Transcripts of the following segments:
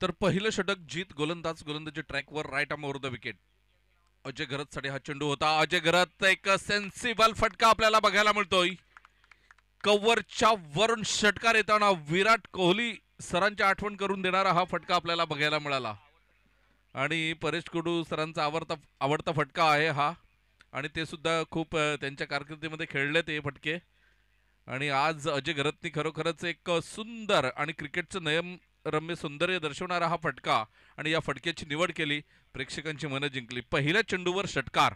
तर पहिलं षटक जीत गोलंदाजी ट्रॅकवर right arm over the wicket. Ajay घरतसाठी हा चेंडू होता. अजय घरत एक सेन्सिबल फटका आपल्याला बघायला मिळतोय. कव्हरच्या वरून षटकार येताना विराट कोहली सरांची आठवण करून देणारा हा फटका आपल्याला बघायला मिळाला. आणि परेश कुडू सरांचा आवडता फटका आहे हा. आणि ते सुद्धा खूप त्यांच्या कारकिर्दीमध्ये खेळले ते फटके. आणि आज अजय घरतनी खरोखरच एक सुंदर आणि क्रिकेटचं नयनरम्य सौंदर्य दर्शवणारा हा फटका आणि या फटक्याची निवड केली. प्रेक्षकांची मनं जिंकली. पहिल्या चेंडूवर षटकार.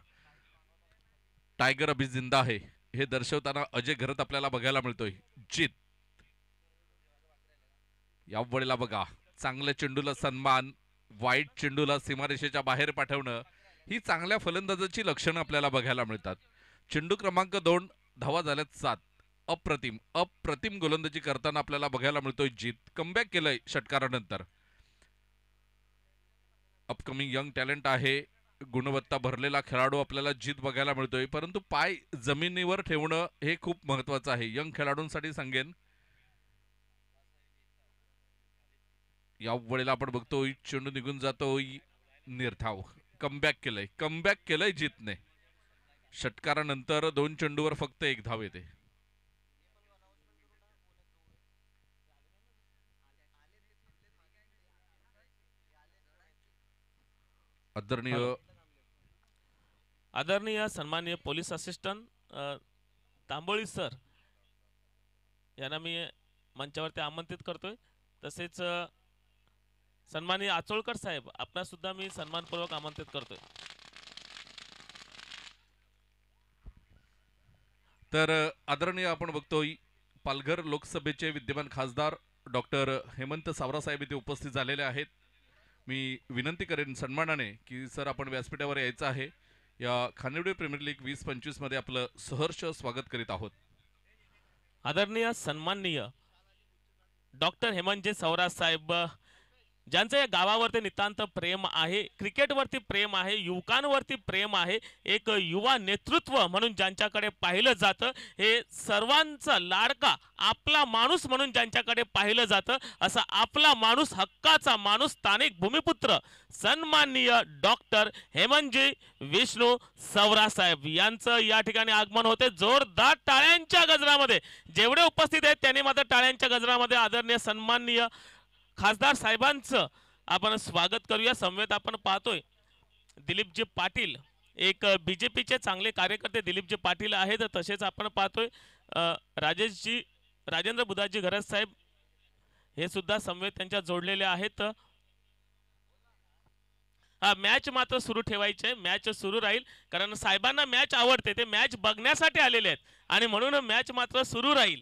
टायगर अभी जिंदा आहे हे दर्शवताना अजय घरत आपल्याला बघायला मिळतोय. जीत या वेळेला बघा, चांगल्या चेंडूला सन्मान, वाईट चेंडूला सीमारेषेच्या बाहेर पाठवणं ही चांगल्या फलंदाजाची लक्षणं आपल्याला बघायला मिळतात. चेंडू क्रमांक 2, धावा झाल्यात 7. अप्रतिम अप्रतिम गोलंदाजी करताना आपल्याला बघायला मिळतोय जीत. कमबॅक केलंय षटकारानंतर. अपकमिंग यंग टॅलेंट आहे, गुणवत्ता भरलेला खेळाडू आपल्याला जीत बघायला मिळतोय. परंतु पाय जमिनीवर ठेवणं हे खूप महत्वाचं आहे यंग खेळाडूंसाठी सांगेन. या वेळेला आपण बघतोय चेंडू निघून जातोय निर्धाव. कमबॅक केलंय जीतने. षटकारानंतर 2 चेंडूवर फक्त 1 धाव येते. हॅलो. आदरणीय आदरणीय सन्माननीय पोलीस असिस्टंट तांबोळी सर यांना मी मंचावरती आमंत्रित करतोय. तसेच सन्माननीय आचोळकर साहेब आपणा सुद्धा मी सन्मानपूर्वक आमंत्रित करतोय. तर आदरणीय आपण बघतोय पालघर लोकसभेचे विद्यमान खासदार डॉक्टर हेमंत सावरासाहेब इथे उपस्थित झालेले आहेत. मी विनंती करेन सन्मानाने की सर आपण व्यासपीठावर यायचं आहे. या खानिवडे प्रीमियर लीग 2025 मध्ये आपलं सहर्ष स्वागत करीत आहोत. आदरणीय सन्माननीय डॉक्टर हेमंतजी सवरा साहेब ज्यांचं या गावावरती नितांत प्रेम आहे, क्रिकेटवरती प्रेम आहे, युवकांवरती प्रेम आहे, एक युवा नेतृत्व म्हणून ज्यांच्याकडे पाहिलं जातं, हे सर्वांचा लाडका आपला माणूस म्हणून ज्यांच्याकडे पाहिलं जातं, असा आपला माणूस, हक्काचा माणूस, स्थानिक भूमिपुत्र सन्माननीय डॉक्टर हेमंतजी विष्णू सवरा साहेब यांचं या ठिकाणी आगमन होते. जोरदार टाळ्यांच्या गजरामध्ये जेवढे उपस्थित आहेत त्यांनी मात्र टाळ्यांच्या गजरामध्ये आदरणीय सन्माननीय खासदार साहेबांचं आपण स्वागत करूया. समवेत आपण पाहतोय दिलीपजी पाटील, एक बीजेपीचे चांगले कार्यकर्ते दिलीपजी पाटील आहेत. तसेच आपण पाहतोय राजेंद्र बुधाजी घरत साहेब हे सुद्धा समवेत त्यांच्या जोडलेले आहेत. हा मॅच मात्र सुरू ठेवायचे, मॅच सुरू राहील कारण साहेबांना मॅच आवडते, ते मॅच बघण्यासाठी आलेले आहेत आणि म्हणून मॅच मात्र सुरू राहील.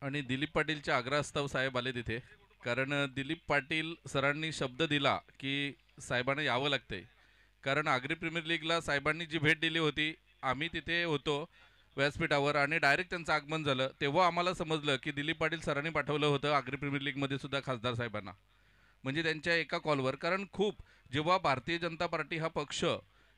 आणि दिलीप पाटीलच्या आग्रहास्तव साहेब आले तिथे. कारण दिलीप पाटील सरांनी शब्द दिला की साहेबांना यावं लागतंय. कारण आगरी प्रीमियर लीगला साहेबांनी जी भेट दिली होती, आम्ही तिथे होतो व्यासपीठावर आणि डायरेक्ट त्यांचं आगमन झालं. तेव्हा आम्हाला समजलं की दिलीप पाटील सरांनी पाठवलं होतं आगरी प्रीमियर लीगमध्ये सुद्धा खासदार साहेबांना. म्हणजे त्यांच्या एका कॉलवर. कारण खूप जेव्हा भारतीय जनता पार्टी हा पक्ष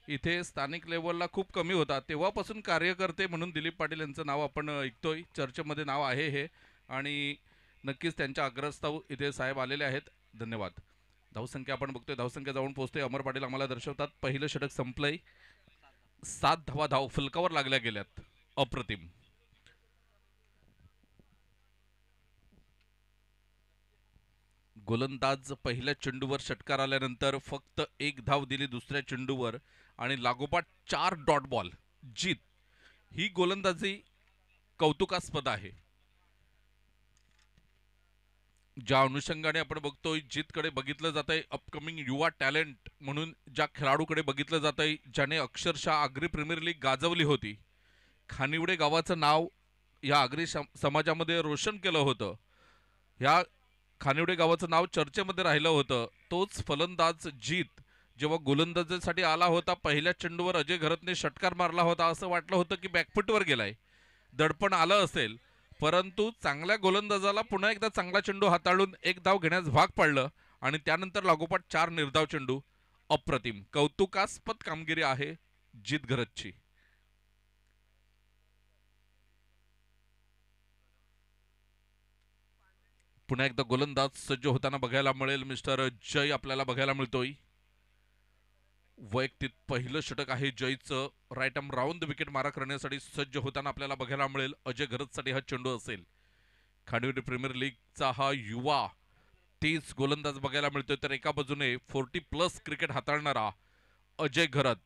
इथे स्थानिक लेवलला खूप कमी होता तेव्हापासून कार्यकर्ते म्हणून दिलीप पाटील यांचं नाव आपण ऐकतोय, चर्चेमध्ये नाव आहे हे. आणि नक्कीच त्यांच्या आग्रहस्थाव इथे साहेब आलेले आहेत. धन्यवाद. धावसंख्या आपण बघतोय, धावसंख्या जाऊन पोहोचतोय. अमर पाटील आम्हाला दर्शवतात पहिलं षटक संपलंय. 7 धाव फलकावर लागल्या गेल्यात. अप्रतिम. गोलंदाज पहिल्या चेंडूवर षटकार आल्यानंतर फक्त 1 धाव दिली दुसऱ्या चेंडूवर आणि लागोपाठ 4 डॉट बॉल. जीत ही गोलंदाजी कौतुकास्पद आहे. ज्या अनुषंगाने आपण बघतोय जीतकडे बघितलं जात आहे, अपकमिंग युवा टॅलेंट म्हणून ज्या खेळाडूकडे बघितलं जात आहे, ज्याने अक्षरशः आगरी प्रीमियर लीग गाजवली होती, खानिवडे गावाचं नाव या आगरी समाजामध्ये रोशन केलं होतं, ह्या खानिवडे गावाचं नाव चर्चेमध्ये राहिलं होतं, तोच फलंदाज जीत जेव्हा गोलंदाजीसाठी आला होता, पहिल्या चेंडूवर अजय घरतने षटकार मारला होता. असं वाटलं होतं की बॅकफुटवर गेलाय, दडपण आलं असेल. परंतु चांगल्या गोलंदाजाला पुन्हा एकदा चांगला चेंडू हाताळून 1 धाव घेण्यास भाग पाडलं आणि त्यानंतर लागोपाठ 4 निर्धाव चेंडू. अप्रतिम कौतुकास्पद कामगिरी आहे जीत घरतची. पुन्हा एकदा गोलंदाज सज्ज होताना बघायला मिळेल. मिस्टर जय आपल्याला बघायला मिळतोय. वैयक्तिक पहिलं षटक आहे जयचं. Right arm round the wicket मारा करण्यासाठी सज्ज होताना आपल्याला बघायला मिळेल. अजय घरतसाठी हा चेंडू असेल. खांडवी प्रीमियर लीगचा हा युवा 30 गोलंदाज बघायला मिळतोय. तर एका बाजूने 40+ क्रिकेट हाताळणारा अजय घरत,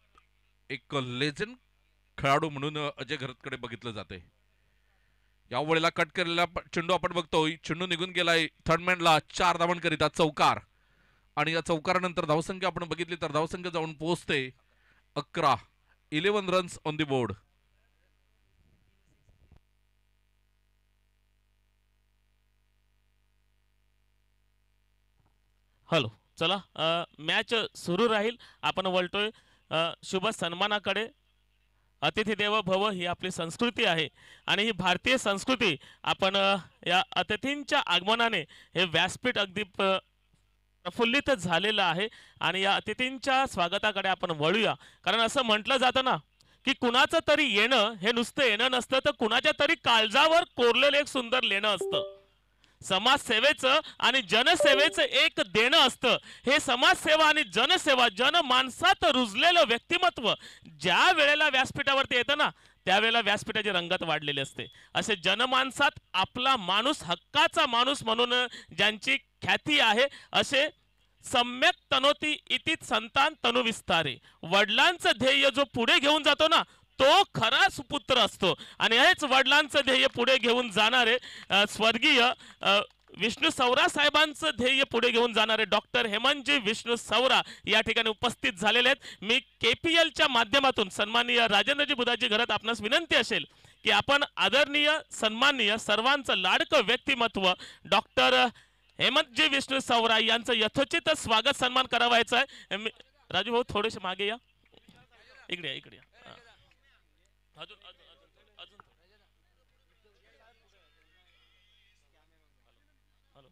एक लेजंड खेळाडू म्हणून अजय घरतकडे बघितलं जाते. या वेळेला कट केलेला चेंडू आपण बघतोय. चेंडू निघून गेलाय थर्डमॅनला. 4 धावांकरिता चौकार. आणि या चौकारानंतर धावसंख्या आपण बघितली तर धावसंख्या जाऊन पोहोचते 11 runs on the board. Hello, चला मॅच सुरू राहील. आपण वळतोय शुभ सन्मानाकडे. अतिथी देवो भव ही आपली संस्कृती आहे आणि ही भारतीय संस्कृती आपण या अतिथींच्या आगमनाने हे व्यासपीठ अगदी प्रफुल्लित झालेलं आहे. आणि या अतिथींच्या स्वागताकडे आपण वळूया. कारण असं म्हटलं जातं ना की कुणाचं तरी येणं हे नुसतं येणं नसतं, तर कुणाच्या तरी काळजावर कोरलेलं एक सुंदर लेणं असतं. समाजसेवेचं आणि जनसेवेचं एक देणं असतं. हे समाजसेवा आणि जनसेवा, जनमानसात रुजलेलं व्यक्तिमत्व ज्या वेळेला व्यासपीठावरती येतं ना, त्यावेळेला व्यासपीठाची रंगत वाढलेली असते. असे जनमानसात आपला माणूस, हक्काचा माणूस म्हणून ज्यांची ख्याती आहे, असे सम्यक तनोती इति संतान तनु विस्तारे, वडिलांचं ध्येय जो पुढे घेऊन जातो ना, तो खरा सुपुत्र असतो. आणि हेच वडिलांचं ध्येय पुढे घेऊन जाणारे स्वर्गीय विष्णू सवरा साहेबांचं ध्येय पुढे घेऊन जाणारे डॉक्टर हेमंतजी विष्णू सवरा या ठिकाणी उपस्थित झालेले आहेत. मी KPLच्या माध्यमातून सन्माननीय राजेंद्रजी बुधाजी घरात आपणास विनंती असेल की आपण आदरणीय सन्माननीय सर्वांचं लाडकं व्यक्तिमत्व डॉक्टर हेमंतजी विष्णू सवरा यांचं यथोचित स्वागत सन्मान करावायचा आहे. राजू भाऊ थोडेसे मागे या. इकडे या, इकडे या. अजून अजून अजून हॅलो.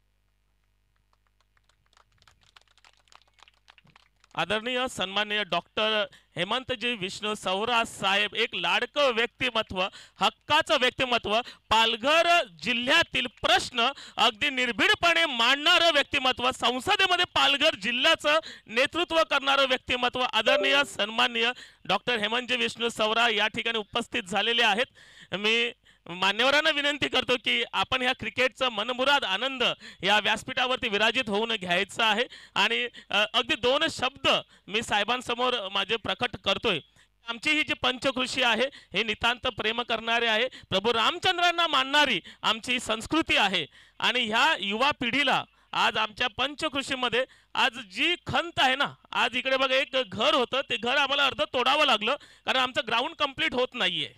आदरणीय सन्माननीय डॉक्टर हेमंतजी विष्णू सवरा साहेब, एक लाडकं व्यक्तिमत्व, हक्काचं व्यक्तिमत्व, पालघर जिल्ह्यातील प्रश्न अगदी निर्भीडपणे मांडणारं व्यक्तिमत्व, संसदेमध्ये पालघर जिल्ह्याचं नेतृत्व करणारं व्यक्तिमत्व आदरणीय सन्माननीय डॉक्टर हेमंतजी विष्णू सवरा या ठिकाणी उपस्थित झालेले आहेत. मी मान्यवरांना विनंती करतो की आपण ह्या क्रिकेटचा मनमुराद आनंद या व्यासपीठावरती विराजित होऊन घ्यायचा आहे. आणि अगदी 2 शब्द मी साहेबांसमोर माझे प्रकट करतोय. आमची ही जी पंचकृषी आहे हे नितांत प्रेम करणारे आहे, प्रभू रामचंद्रांना मानणारी आमची संस्कृती आहे. आणि ह्या युवा पिढीला आज आमच्या पंचकृषीमध्ये आज जी खंत आहे ना, आज इकडे बघा एक घर होतं, ते घर आम्हाला अर्ध तोडावं लागलं कारण आमचं ग्राउंड कंप्लीट होत नाहीये.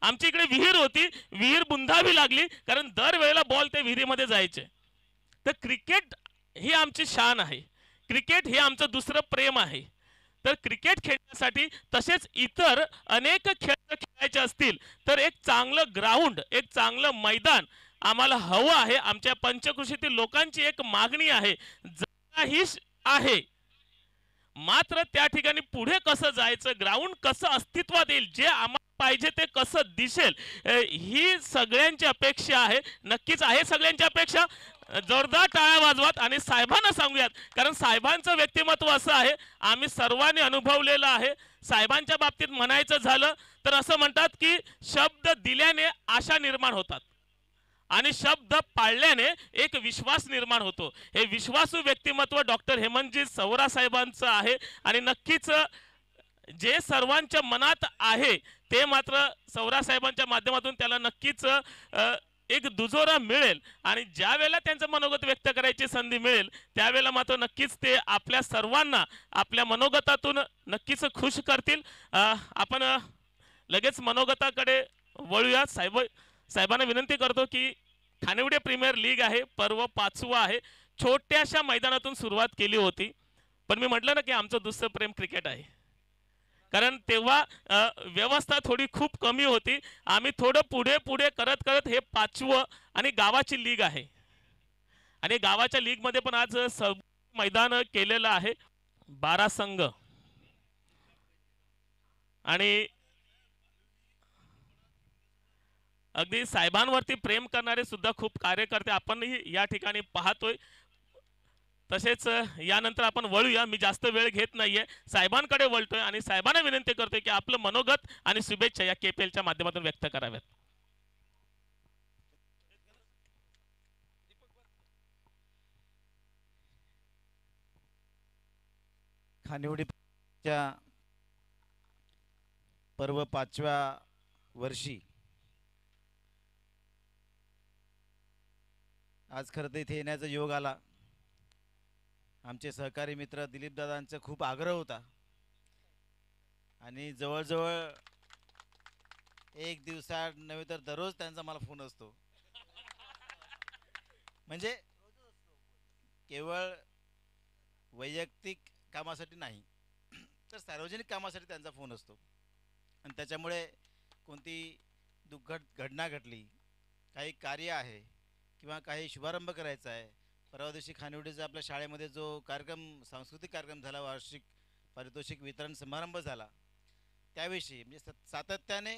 आमची इकडे विहीर होती, विहीर बुंधावी लागली कारण दरवेळेला बॉल ते विहिरीमध्ये जायचे. तर क्रिकेट ही आमची शान आहे, क्रिकेट हे आमचं दुसरं प्रेम आहे. तर क्रिकेट खेळण्यासाठी तसेच इतर अनेक खेळ खेळायचे असतील तर एक चांगलं ग्राउंड, एक चांगलं मैदान आम्हाला हवं आहे. आमच्या पंचकृषीतील लोकांची एक मागणी आहे, जागाही आहे, मात्र त्या ठिकाणी पुढे कसं जायचं, ग्राउंड कसं अस्तित्वात येईल, जे आम्हाला पाहिजे ते कसं दिसेल, ही सगळ्यांची अपेक्षा आहे. नक्कीच आहे सगळ्यांची अपेक्षा. जोरदार टाळ्या वाजवात आणि साहेबांना सांगूयात, कारण साहेबांचं व्यक्तिमत्व असं आहे, आम्ही सर्वांनी अनुभवलेलं आहे. साहेबांच्या बाबतीत म्हणायचं झालं तर असं म्हणतात की शब्द दिल्याने आशा निर्माण होतात आणि शब्द पाळल्याने एक विश्वास निर्माण होतो. हे विश्वासू व्यक्तिमत्व डॉक्टर हेमंतजी सवरा साहेबांचं आहे. आणि नक्कीच जे सर्वांच्या मनात आहे ते मात्र सवरा साहेबांच्या माध्यमातून त्याला नक्कीच एक दुजोरा मिळेल. आणि ज्या वेळेला त्यांचं मनोगत व्यक्त करायची संधी मिळेल त्यावेळेला मात्र नक्कीच ते आपल्या सर्वांना आपल्या मनोगतातून नक्कीच खुश करतील. आपण लगेच मनोगताकडे वळूया. साहेबांना विनंती करतो की खानिवडे प्रीमियर लीग आहे, पर्व 5वं आहे. छोट्याशा मैदानातून सुरुवात केली होती, पण मी म्हटलं ना की आमचं दुसरं प्रेम क्रिकेट आहे. कारण तेव्हा व्यवस्था थोडी खूप कमी होती. आम्ही थोडं पुढे पुढे करत करत हे 5वं आणि गावाची लीग आहे. आणि गावाच्या लीग मध्ये पण आज मैदान केलेलं आहे, 12 संघ. आणि अगदी साहेबांवरती प्रेम करणारे सुद्धा खूप कार्यकर्ते आपणही या ठिकाणी पाहतोय. तसेच यानंतर आपण वळूया, मी जास्त वेळ घेत नाहीये, साहेबांकडे वळतोय आणि साहेबांना विनंती करतोय की आपलं मनोगत आणि शुभेच्छा या केपीएलच्या माध्यमातून व्यक्त कराव्यात. खानिवडीच्या पर्व 5व्या वर्षी आज खरं तर इथे येण्याचा योग आला. आमचे सहकारी मित्र दिलीप दादांचा खूप आग्रह होता आणि जवळजवळ एक दिवसात नव्हे तर दररोज त्यांचा मला फोन असतो. म्हणजे केवळ वैयक्तिक कामासाठी नाही तर सार्वजनिक कामासाठी त्यांचा फोन असतो. आणि त्याच्यामुळे कोणती दुःखद घटना घडली, काही कार्य आहे किंवा काही शुभारंभ करायचा आहे. परवा दिवशी खानिवडीचा आपल्या शाळेमध्ये जो कार्यक्रम, सांस्कृतिक कार्यक्रम झाला, वार्षिक पारितोषिक वितरण समारंभ झाला, त्याविषयी म्हणजे सातत्याने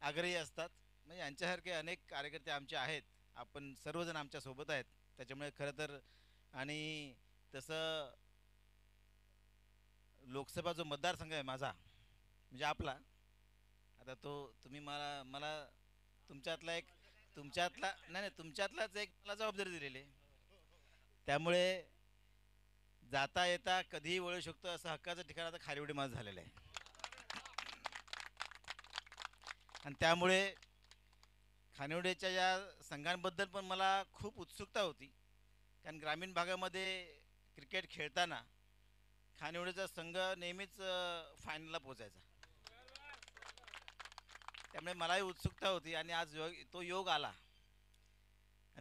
आग्रही असतात. म्हणजे यांच्यासारखे अनेक कार्यकर्ते आमचे आहेत, आपण सर्वजण आमच्यासोबत आहेत. त्याच्यामुळे खरं तर आणि तसं लोकसभा जो मतदारसंघ आहे माझा, म्हणजे आपला, आता तो तुम्ही मला मला तुमच्यातलाच एक मला जबाबदारी दिलेली आहे. त्यामुळे जाता येता कधीही वळू शकतो असं हक्काचं ठिकाण आता खारिवडी माझं झालेलं आहे. आणि त्यामुळे खानिवडेच्या या संघांबद्दल पण मला खूप उत्सुकता होती. कारण ग्रामीण भागामध्ये क्रिकेट खेळताना खानिवडेचा संघ नेहमीच फायनलला पोचायचा. त्यामुळे मलाही उत्सुकता होती आणि आज तो योग आला.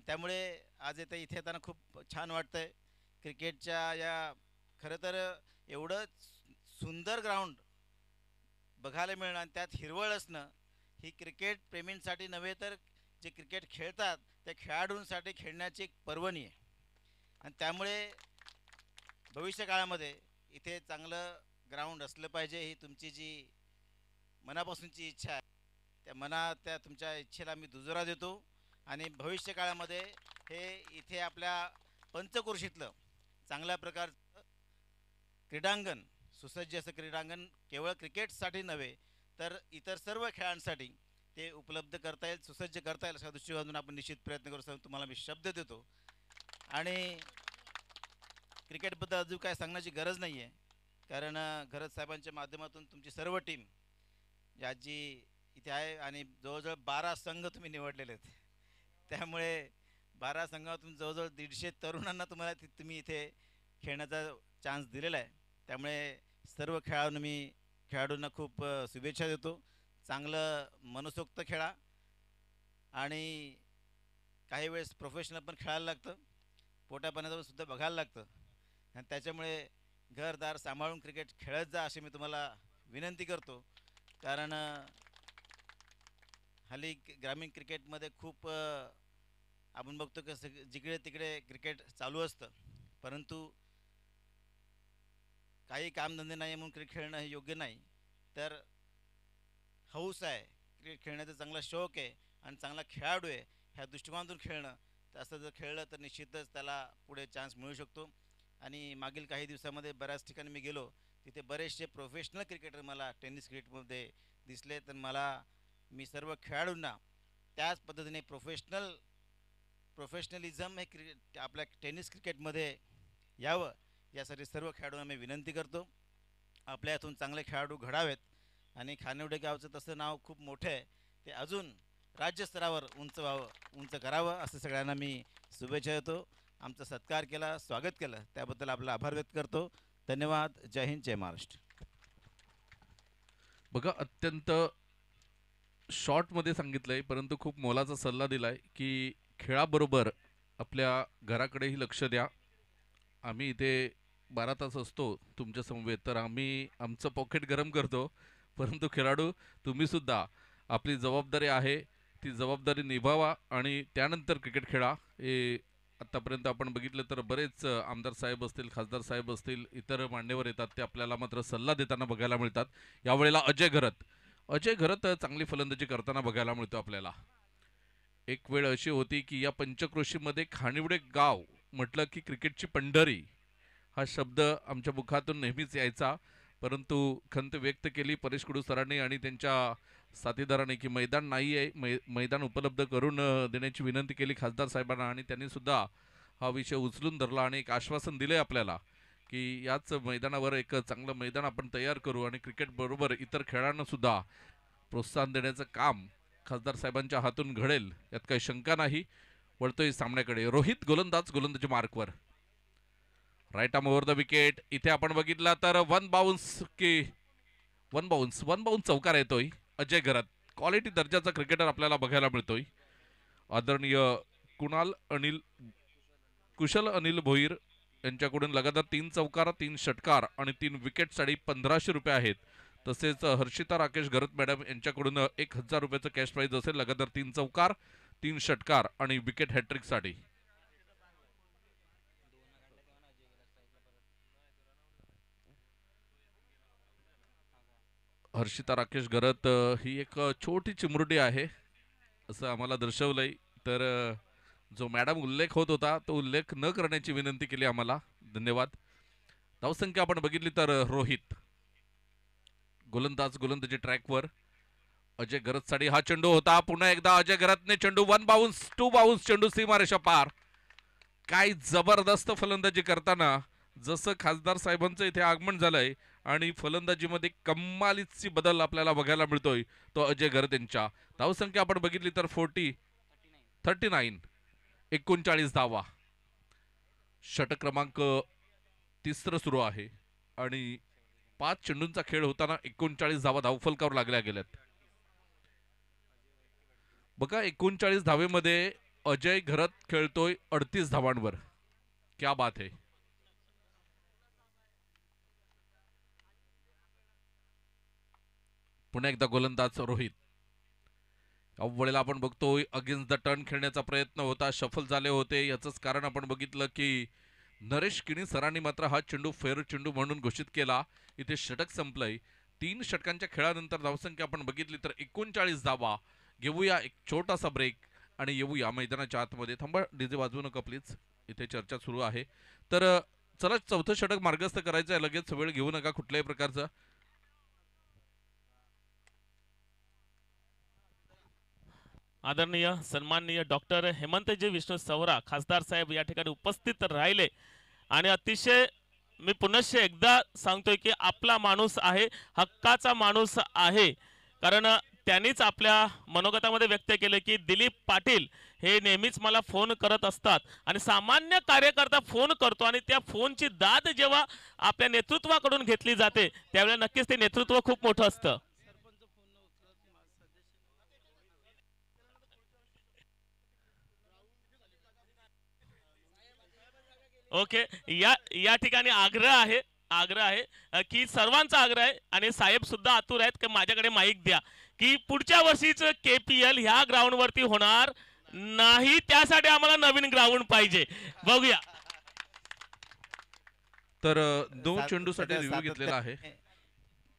त्यामुळे आज इथे येताना खूप छान वाटतंय. क्रिकेटच्या या खरं तर एवढं सुंदर ग्राउंड बघायला मिळणं आणि त्यात हिरवळ असणं ही क्रिकेट प्रेमींसाठी नव्हे तर जे क्रिकेट खेळतात त्या खेळाडूंसाठी खेळण्याची एक पर्वणी आहे. आणि त्यामुळे भविष्य काळामध्ये इथे चांगलं ग्राउंड असलं पाहिजे, ही तुमची जी मनापासूनची इच्छा आहे, त्या तुमच्या इच्छेला मी दुजोरा देतो. आणि भविष्य काळामध्ये हे इथे आपल्या पंचक्रोशीतलं चांगल्या प्रकारचं क्रीडांगण, सुसज्ज असं क्रीडांगण केवळ क्रिकेटसाठी नव्हे तर इतर सर्व खेळांसाठी ते उपलब्ध करता येईल, सुसज्ज करता येईल अशा दृष्टिकोनातून आपण निश्चित प्रयत्न करू असं तुम्हाला मी शब्द देतो. आणि क्रिकेटबद्दल अजून काय सांगण्याची गरज नाही आहे, कारण घरत साहेबांच्या माध्यमातून तुमची सर्व टीम जी इथे आहे आणि जवळजवळ 12 संघ तुम्ही निवडलेले आहेत. त्यामुळे 12 संघातून जवळजवळ 150 तरुणांना तुम्ही इथे खेळण्याचा चान्स दिलेला आहे. त्यामुळे सर्व खेळाडूंना खूप शुभेच्छा देतो. चांगलं मनसोक्त खेळा आणि काही वेळेस प्रोफेशनल पण खेळायला लागतं, पोटापाण्याचं सुद्धा बघायला लागतं. आणि त्याच्यामुळे घरदार सांभाळून क्रिकेट खेळत जा अशी मी तुम्हाला विनंती करतो. कारण हल्ली ग्रामीण क्रिकेटमध्ये खूप आपण बघतो की जिकडे तिकडे क्रिकेट चालू असतं, परंतु काही कामधंदे नाही म्हणून क्रिकेट खेळणं हे योग्य नाही. तर हौस आहे, क्रिकेट खेळण्याचा चांगला शौक आहे आणि चांगला खेळाडू आहे, ह्या दृष्टिकोनातून खेळणं, तर असं जर खेळलं तर निश्चितच त्याला पुढे चान्स मिळू शकतो. आणि मागील काही दिवसामध्ये बऱ्याच ठिकाणी मी गेलो, तिथे बरेचसे प्रोफेशनल क्रिकेटर मला टेनिस क्रिकेटमध्ये दिसले. तर मी सर्व खेळाडूंना त्याच पद्धतीने प्रोफेशनलिझम हे आपल्या टेनिस क्रिकेटमध्ये यावं यासाठी सर्व खेळाडूंना मी विनंती करतो. आपल्या यातून चांगले खेळाडू घडावेत आणि खानिवडे गावचं तसं नाव खूप मोठं आहे, ते अजून राज्यस्तरावर उंच करावं असं सगळ्यांना मी शुभेच्छा देतो. आमचा सत्कार केला, स्वागत केलं त्याबद्दल आपला आभार व्यक्त करतो. धन्यवाद. जय हिंद, जय महाराष्ट्र. बघा, अत्यंत शॉर्टमध्ये सांगितलंय परंतु खूप मोलाचा सल्ला दिलाय की खेळाबरोबर आपल्या घराकडेही लक्ष द्या. आम्ही इथे 12 तास असतो तुमच्या समवेत, तर आम्ही आमचं पॉकेट गरम करतो, परंतु खेळाडू तुम्हीसुद्धा आपली जबाबदारी आहे ती जबाबदारी निभावा आणि त्यानंतर क्रिकेट खेळा. हे आत्तापर्यंत आपण बघितलं तर बरेच आमदार साहेब असतील, खासदार साहेब असतील, इतर मान्यवर येतात, ते आपल्याला मात्र सल्ला देताना बघायला मिळतात. यावेळेला अजय घरत अजय घरत चांगली फलंदाजी करताना बघायला मिळतो आपल्याला. एक वेळ अशी होती की या पंचक्रोशीमध्ये खानिवडे गाव म्हटलं की क्रिकेटची पंढरी हा शब्द आमच्या मुखातून नेहमीच यायचा. परंतु खंत व्यक्त केली परेश कुडू सरांनी आणि त्यांच्या साथीदारांनी की मैदान नाही आहे, मैदान उपलब्ध करून देण्याची विनंती केली खासदार साहेबांना आणि त्यांनी सुद्धा हा विषय उचलून धरला आणि एक आश्वासन दिले आपल्याला की याच मैदानावर एक चांगलं मैदान आपण तयार करू आणि क्रिकेट बरोबर इतर खेळांना सुद्धा प्रोत्साहन देण्याचं काम खासदार साहेबांच्या हातून घडेल यात काही शंका नाही. वळतोय सामन्याकडे. रोहित गोलंदाजी मार्कवर. Right arm over the wicket. इथे आपण बघितला तर वन बाउन्स चौकार येतोय. अजय घरत क्वालिटी दर्जाचा क्रिकेटर आपल्याला बघायला मिळतोय. आदरणीय कुशल अनिल भोईर यांच्याकडून लगातार 3 चौकार 3 षटकार आणि 3 विकेटसाठी 1500 रुपये आहेत. तसेच हर्षिता राकेश घरत मॅडम यांच्याकडून 1000 रुपयाचं कॅश प्राइज असेल लगातार 3 चौकार 3 षटकार आणि विकेट हॅट्रिकसाठी. हर्षिता राकेश घरत ही एक छोटी चिमुरडी आहे असं आम्हाला दर्शवलंय. तर जो मॅडम उल्लेख होत होता तो उल्लेख न करण्याची विनंती केली आम्हाला. धन्यवाद. धावसंख्या आपण बघितली तर रोहित गोलंदाजी ट्रॅकवर. अजय घरतसाठी हा चेंडू होता. पुन्हा एकदा अजय घरतने चेंडू 1 बाउन्स 2 बाउन्स चेंडू सीमारेषा पार. काय जबरदस्त फलंदाजी करताना जसं खासदार साहेबांचं इथे आगमन झालंय आणि फलंदाजीमध्ये कमालीची बदल आपल्याला बघायला मिळतोय तो अजय घरत यांच्या. धावसंख्या आपण बघितली तर 39 39 धावा. षटक क्रमांक 3 सुरू आहे आणि 5 चेंडूंचा खेळ होताना 39 धावा धावफलकावर लागल्या गेल्यात. बघा 39 धावेमध्ये अजय घरत खेळतोय 38 धावांवर. क्या बात है. पुन्हा एकदा गोलंदाज रोहित. अववेळेला आपण बघतोय अगेन्स्ट द टर्न खेळण्याचा प्रयत्न होता. शफल झाले होते. याचंच कारण आपण बघितलं की नरेश किणी सरांनी मात्र हा चेंडू फेर चेंडू म्हणून घोषित केला. इथे षटक संपलंय. 3 षटकांच्या खेळानंतर धावसंख्या आपण बघितली तर 39 धावा. घेऊया एक छोटासा ब्रेक आणि येऊया मैदानाच्या आतमध्ये. थांबा डीजे वाजवू नका प्लीज. इथे चर्चा सुरू आहे. तर चला चौथं षटक मार्गस्थ करायचं आहे. लगेच वेळ घेऊ नका कुठल्याही प्रकारचा. आदरणीय सन्माननीय डॉक्टर हेमंतजी विष्णू सवरा खासदार साहेब या ठिकाणी उपस्थित राहिले आणि अतिशय मी पुनश्च एकदा सांगतोय की आपला माणूस आहे, हक्काचा माणूस आहे. कारण त्यांनीच आपल्या मनोगतामध्ये व्यक्त केले की दिलीप पाटील हे नेहमीच मला फोन करत असतात आणि सामान्य कार्यकर्ता फोन करतो आणि त्या फोनची दाद जेव्हा आपल्या नेतृत्वाकडून घेतली जाते त्यावेळेला नक्कीच ते नेतृत्व खूप मोठं असतं. ओके. या ठिकाणी आग्रह आहे की सर्वांचा आग्रह आहे आणि साहेब सुद्धा आतुर आहेत की माझ्याकडे माईक द्या की पुढच्या वर्षीच KPL ह्या ग्राउंड वरती होणार नाही. त्यासाठी आम्हाला नवीन ग्राउंड पाहिजे. बघूया. तर 2 चेंडूसाठी रिव्ह्यू घेतलेला आहे.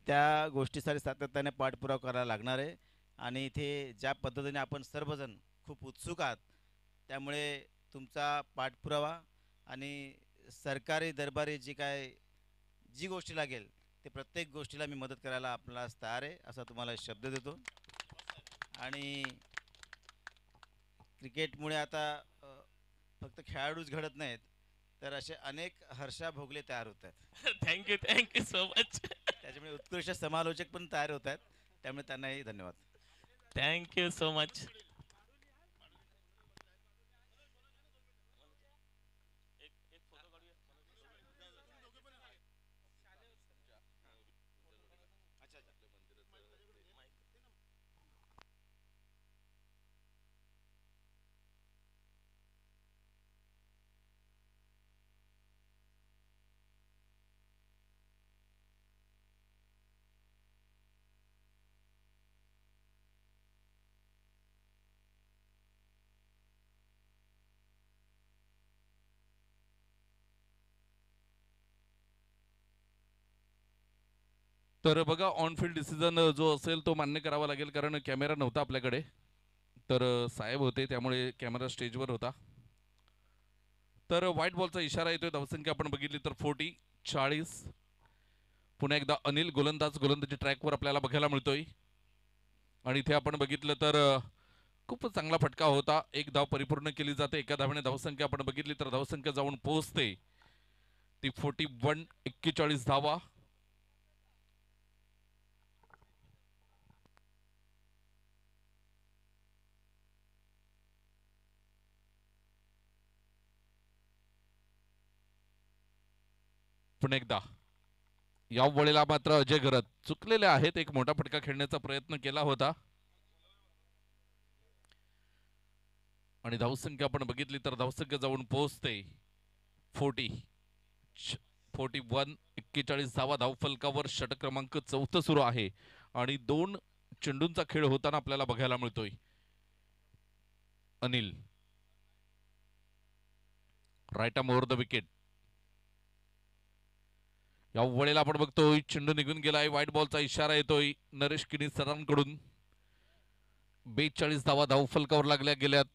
त्या गोष्टीसाठी सातत्याने पाठपुरावा करायला लागणार आहे आणि इथे ज्या पद्धतीने आपण सर्वजण खूप उत्सुक आहात त्यामुळे तुमचा पाठपुरावा आणि सरकारी दरबारी जी गोष्टी लागेल ते प्रत्येक गोष्टीला मी मदत करायला आपल्याला तयार आहे असा तुम्हाला शब्द देतो. आणि क्रिकेटमुळे आता फक्त खेळाडूच घडत नाहीत तर असे अनेक हर्षा भोगले तयार होत आहेत. Thank you so much. त्याच्यामुळे उत्कृष्ट समालोचक पण तयार होत आहेत त्यामुळे त्यांनाही धन्यवाद. Thank you so much. तर बघा ऑन फील्ड डिसिजन जो असेल तो मान्य करावा लागेल, कारण कॅमेरा नव्हता आपल्याकडे. तर साहेब होते त्यामुळे कॅमेरा स्टेजवर होता. तर व्हाईट बॉलचा इशारा येतोय. धावसंख्या आपण बघितली तर 40. पुन्हा एकदा अनिल गोलंदाजी ट्रॅकवर आपल्याला बघायला मिळतोय. आणि इथे आपण बघितलं तर खूप चांगला फटका होता. एक धाव परिपूर्ण केली जाते. एका धावेने धावसंख्या आपण बघितली तर धावसंख्या जाऊन पोहोचते ती 41. 41 धावा. पुन्हा एकदा या वेळेला मात्र अजय घरत चुकलेले आहेत. एक मोठा फटका खेळण्याचा प्रयत्न केला होता आणि धावसंख्या आपण बघितली तर धावसंख्या जाऊन पोहोचते 41. 41 धावा धावफलकावर. षटक क्रमांक 4 सुरू आहे आणि 2 चेंडूंचा खेळ होताना आपल्याला बघायला मिळतोय. Anil right arm over the wicket. या वेळेला आपण बघतोय चेंडू निघून गेलाय. व्हाईट बॉलचा इशारा येतोय नरेश किनी सरांकडून. 42 धावा धावफलकावर लागल्या गेल्यात.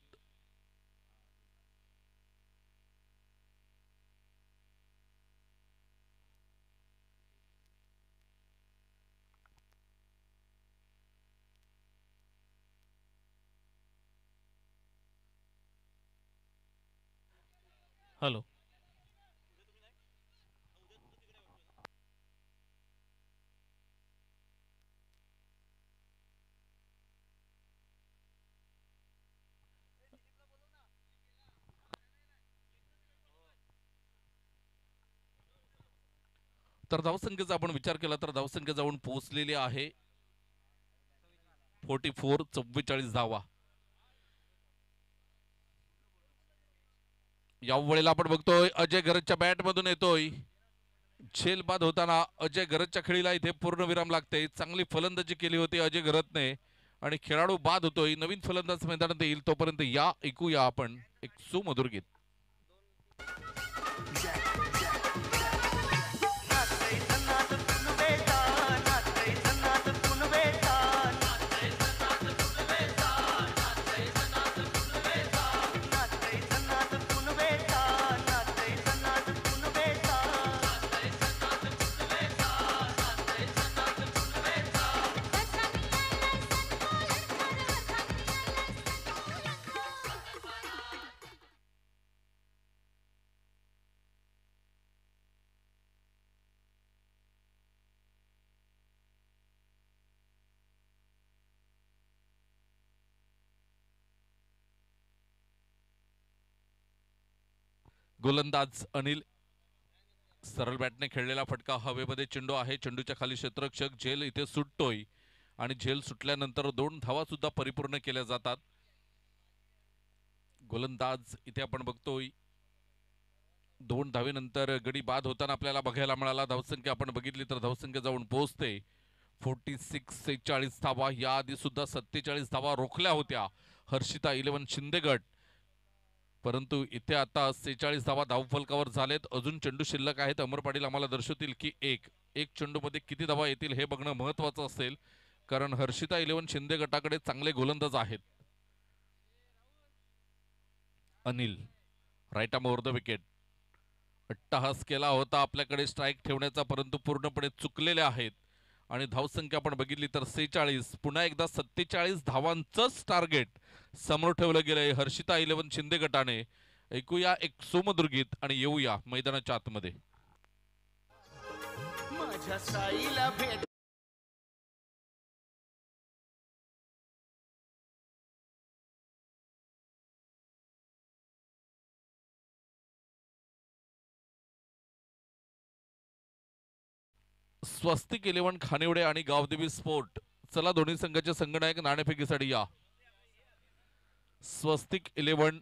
हॅलो. तर धावसंख्येचा आपण विचार केला तर धावसंख्या जाऊन पोहोचलेली आहे 44. 44 धावा. या वेळेला आपण बघतोय अजय घरतच्या बॅट मधून येतोय झेल बाद होताना. अजय घरतच्या खेळीला इथे पूर्णविराम लागते. चांगली फलंदाजी केली होती अजय घरतने आणि खेळाडू बाद होतोय. नवीन फलंदाज मैदानात येईल तोपर्यंत या ऐकूया आपण एक सुमधुर गीत. गोलंदाज अनिल. सरळ बॅटने खेळलेला फटका. हवेमध्ये चेंडू आहे. चेंडूच्या खाली क्षेत्ररक्षक झेल इथे सुटतोय आणि झेल सुटल्यानंतर 2 धावा सुद्धा परिपूर्ण केल्या जातात. गोलंदाज इथे आपण बघतोय 2 धावेनंतर गडी बाद होताना आपल्याला बघायला मिळाला. धावसंख्या आपण बघितली तर धावसंख्या जाऊन पोहोचते 46. 46 धावा. याआधी सुद्धा 47 धावा रोखल्या होत्या हर्षिता 11 शिंदे गट, परंतु इथे आता 46 धावा धावफलकावर झालेत. अजून चेंडू शिल्लक आहेत. अमर पाटील आम्हाला दर्शवतील की एक चेंडू मध्ये किती धावा येतील हे बघणं महत्त्वाचं असेल, कारण हर्षिता 11 शिंदे गटाकडे चांगले गोलंदाज आहेत. Anil right arm over the wicket. अट्टहास केला होता आपल्याकडे स्ट्राईक ठेवण्याचा, परंतु पूर्णपणे चुकलेले आहेत आणि धावसंख्या आपण बघितली तर 46. पुन्हा एकदा 47 धावांचंच टार्गेट समोर ठेवलं गेलंय हर्षिता 11 शिंदे गटाने. ऐकूया एक सुमधुर गीत आणि येऊया मैदानाच्या आतमध्ये. माझ्या साईला भेट स्वस्तिक 11 खानिवडे आणि गावदेवी स्पोर्ट. चला दोन्ही संघाचे संघनायक नाणेफेकीसाठी या. स्वस्तिक 11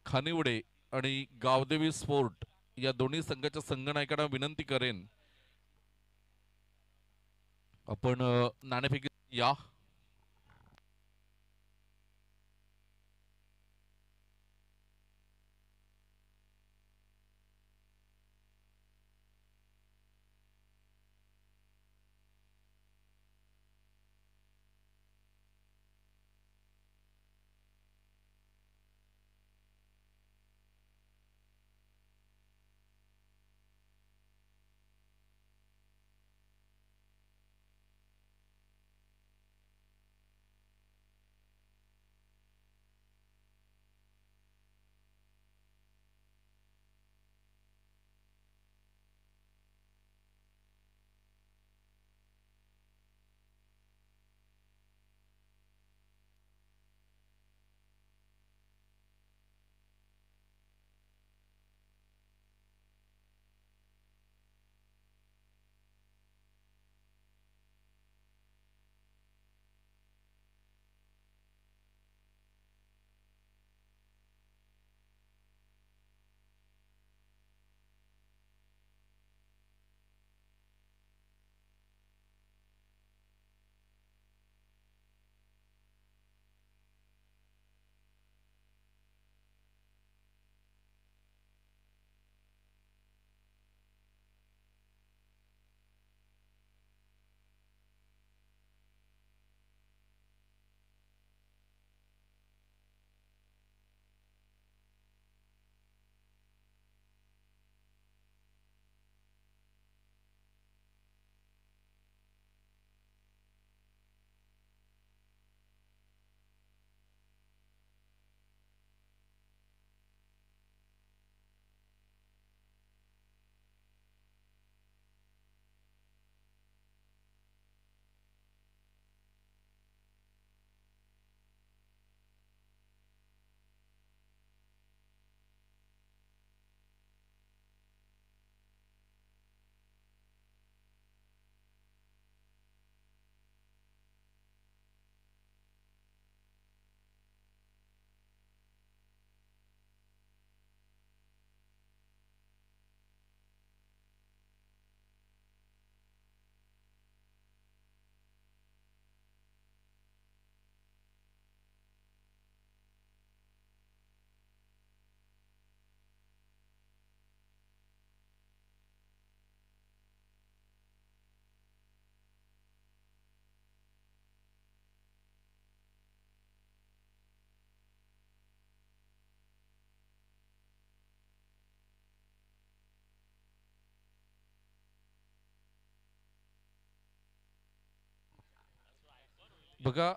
खानिवडे आणि गावदेवी स्पोर्ट या दोन्ही संघाच्या संघनायकांना विनंती करेन आपण नाणेफेकी या. बघा,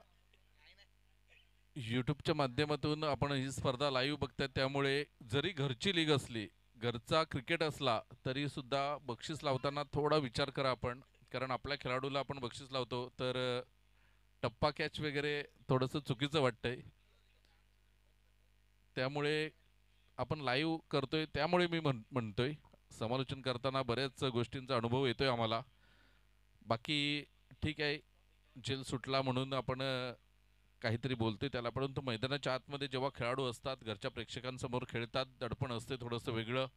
यूट्यूबच्या माध्यमातून आपण ही स्पर्धा लाईव्ह बघताय, त्यामुळे जरी घरची लीग असली, घरचा क्रिकेट असला, तरी सुद्धा बक्षीस लावताना थोडा विचार करा आपण. कारण आपल्या खेळाडूला आपण बक्षीस लावतो तर टप्पा कॅच वगैरे थोडंसं चुकीचं वाटतंय. त्यामुळे आपण लाईव्ह करतोय, त्यामुळे मी म्हणतोय समालोचन करताना बऱ्याच गोष्टींचा अनुभव येतोय आम्हाला. बाकी ठीक आहे, जेल सुटला म्हणून आपण काहीतरी बोलतोय त्याला, परंतु मैदानाच्या आतमध्ये जेव्हा खेळाडू असतात, घरच्या प्रेक्षकांसमोर खेळतात, दडपण असते थोडंसं वेगळं.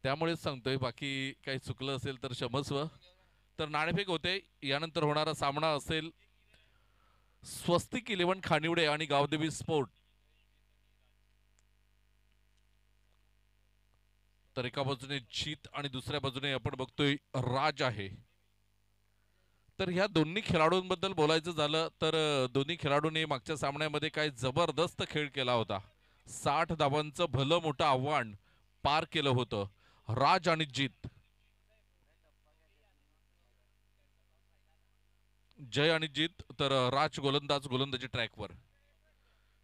त्यामुळेच सांगतोय, बाकी काही चुकलं असेल तर क्षमस्व. तर नाणेफेक होते. यानंतर होणारा सामना असेल स्वस्तिक 11 खानिवडे आणि गावदेवी स्पोर्ट. तर एका बाजूने जीत आणि दुसऱ्या बाजूने आपण बघतोय राज आहे. तर ह्या दोन्ही खेळाडूंबद्दल बोलायचं झालं तर दोन्ही खेळाडूंनी मागच्या सामन्यामध्ये काय जबरदस्त खेळ केला होता. 60 धावांचं भलं मोठं आव्हान पार केलं होतं राज आणि जीत. जय आणि जीत. तर राज गोलंदाजी ट्रॅकवर,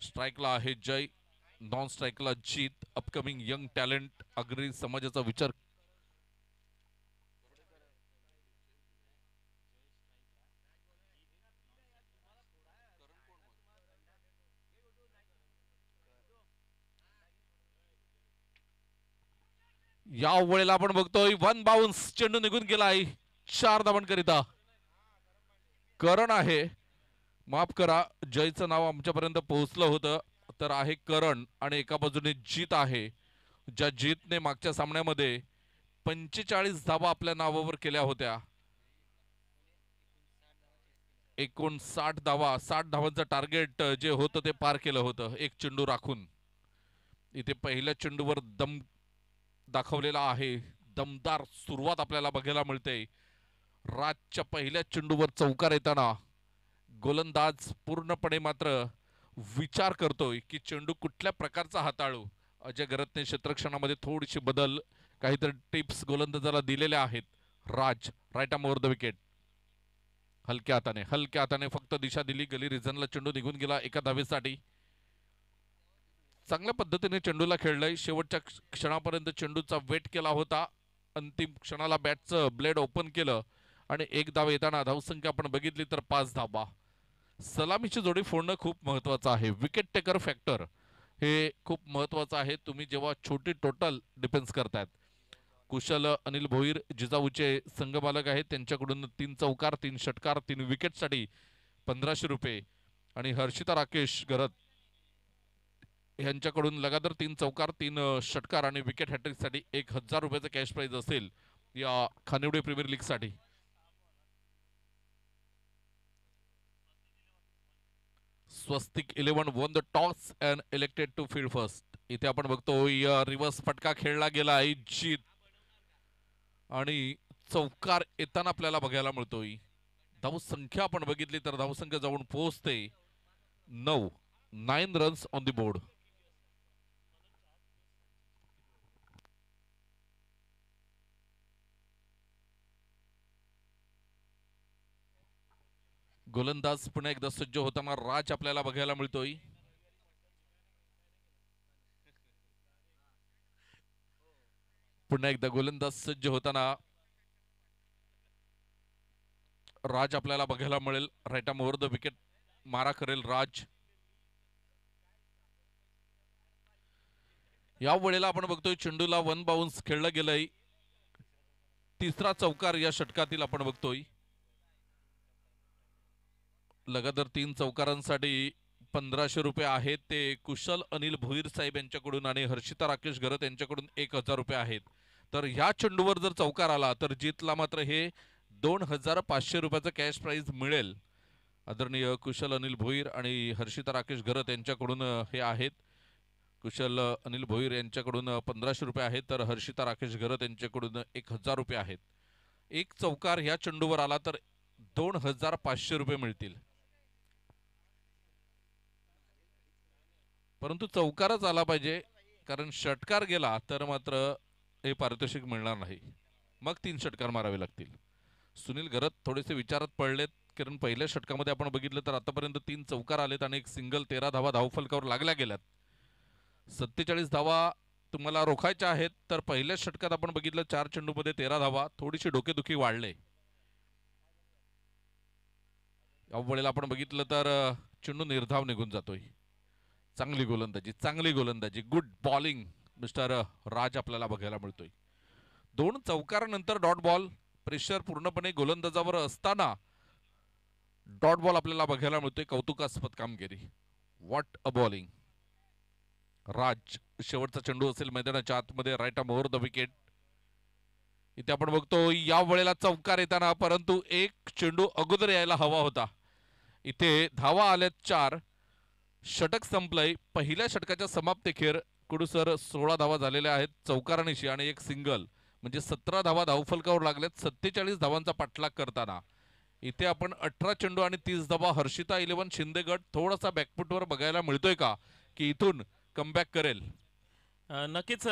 स्ट्राईकला आहे जय, नॉन स्ट्राईकला जीत. अपकमिंग यंग टॅलेंट, अग्री समाजाचा विचार. या वेळेला आपण बघतोय वन बाउन्स, चेंडू निघून गेलाय 4 धावांकरिता. करण आहे, माफ करा, जयचं नाव आमच्यापर्यंत पोहोचलं होतं, तर आहे करण. आणि एका बाजूने जीत आहे, ज्या जीतने मागच्या सामन्यामध्ये 45 धावा आपल्या नावावर केल्या होत्या. एकूण 60 धावा, 60 धावांचं टार्गेट जे होतं ते पार केलं होतं एक चेंडू राखून. इथे पहिल्या चेंडूवर दम दाखवलेला आहे, दमदार सुरुवात आपल्याला बघायला मिळते. राजच्या पहिल्या चेंडूवर चौकार येताना गोलंदाज पूर्णपणे मात्र विचार करतोय की चेंडू कुठल्या प्रकारचा हाताळू. अजय गरतने क्षेत्ररक्षणामध्ये थोडीशी बदल, काहीतरी टिप्स गोलंदाजाला दिलेल्या आहेत. Raj right arm over the wicket, हलक्या हाताने फक्त दिशा दिली, गली रिझनला चेंडू निघून गेला एका धावेसाठी. चांगल्या पद्धतीने चेंडूला खेळलंय, शेवटच्या क्षणापर्यंत चेंडूचा वेट केला होता, अंतिम क्षणाला बॅटचं ब्लेड ओपन केलं आणि एक धाव येताना धावसंख्या आपण बघितली तर 5 धावा. सलामीची जोडी फोडणं खूप महत्वाचं आहे. विकेट टेकर फॅक्टर हे खूप महत्वाचं आहे. तुम्ही जेव्हा छोटी टोटल डिफेन्स करतायत. कुशल अनिल भोईर जिजाऊचे संघमालक आहेत, त्यांच्याकडून 3 चौकार 3 षटकार 3 विकेटसाठी 1500 रुपये. आणि हर्षिता राकेश घरत यांच्याकडून लगातार 3 चौकार 3 षटकार आणि विकेट हॅट्रिकसाठी 1000 रुपयाचं कॅश प्राइज असेल या खानिवडे प्रीमियर लीग साठी. स्वस्तिक 11 won the toss and elected to field first. इथे आपण बघतोय रिव्हर्स फटका खेळला गेलाय जीत आणि चौकार येताना आपल्याला बघायला मिळतोय. धावसंख्या आपण बघितली तर धावसंख्या जाऊन पोहोचते 9 रन्स ऑन द बोर्ड. गोलंदाज पुन्हा एकदा सज्ज होताना राज आपल्याला बघायला मिळतोय. पुन्हा एकदा गोलंदाज सज्ज होताना राज आपल्याला बघायला मिळेल. Right arm over the wicket मारा करेल राज. या वेळेला आपण बघतोय चेंडूला 1 बाउन्स खेळलं गेलंय. तिसरा चौकार या षटकातील आपण बघतोय. लगातार 3 चौकारांसाठी 1500 रुपये आहेत ते कुशल अनिल भोईर साहेब यांच्याकडून आणि हर्षिता राकेश घरत यांच्याकडून 1000 रुपये आहेत. तर ह्या चेंडूवर जर चौकार आला तर जीतला मात्र हे 2500 रुपयाचं कॅश प्राइज मिळेल. आदरणीय कुशल अनिल भोईर आणि हर्षिता राकेश घरत यांच्याकडून हे आहेत. कुशल अनिल भोईर यांच्याकडून 1500 रुपये आहेत, तर हर्षिता राकेश घरत यांच्याकडून 1000 रुपये आहेत. एक चौकार ह्या चेंडूवर आला तर 2500 रुपये मिळतील. परंतु चौकारच आला पाहिजे कारण षटकार गेला तर मात्र हे पारितोषिक मिळणार नाही. मग 3 षटकार मारावे लागतील. सुनील घरत थोडेसे विचारात पडलेत, कारण पहिल्या षटकामध्ये आपण बघितलं तर आतापर्यंत 3 चौकार आलेत आणि एक सिंगल. 13 धावा धावफलकावर लागल्या गेल्यात. 47 धावा तुम्हाला रोखायच्या आहेत. तर पहिल्या षटकात आपण बघितलं 4 चेंडूमध्ये 13 धावा. थोडीशी डोकेदुखी वाढले. यावेळेला आपण बघितलं तर चेंडू निर्धाव निघून जातोय. चांगली गोलंदाजी, गुड बॉलिंग मिस्टर राज आपल्याला बघायला मिळतोय. 2 चौकारानंतर डॉट बॉल. प्रेशर पूर्णपणे गोलंदाजावर असताना डॉट बॉल आपल्याला बघायला मिळतोय. कौतुकास्पद कामगिरी. What a bowling. राज शेवटचा चेंडू असेल मैदानाच्या आतमध्ये, right arm over the wicket. इथे आपण बघतो या वेळेला चौकार येताना, परंतु एक चेंडू अगोदर यायला हवा होता. इथे धावा आल्यात 4. षटक संपलंय. पहिल्या षटकाच्या समाप्तीखेर कुडूसर 16 धावा झालेल्या आहेत चौकारानिशी आणि एक सिंगल, म्हणजे 17 धावा धावफलकावर लागल्यात 47 धावांचा पाठलाग करताना. इथे आपण 18 चेंडू आणि 30 धावा. हर्षिता 11 शिंदे गट थोडासा बॅकफुटवर बघायला मिळतोय का, की इथून कमबॅक करेल? नक्कीच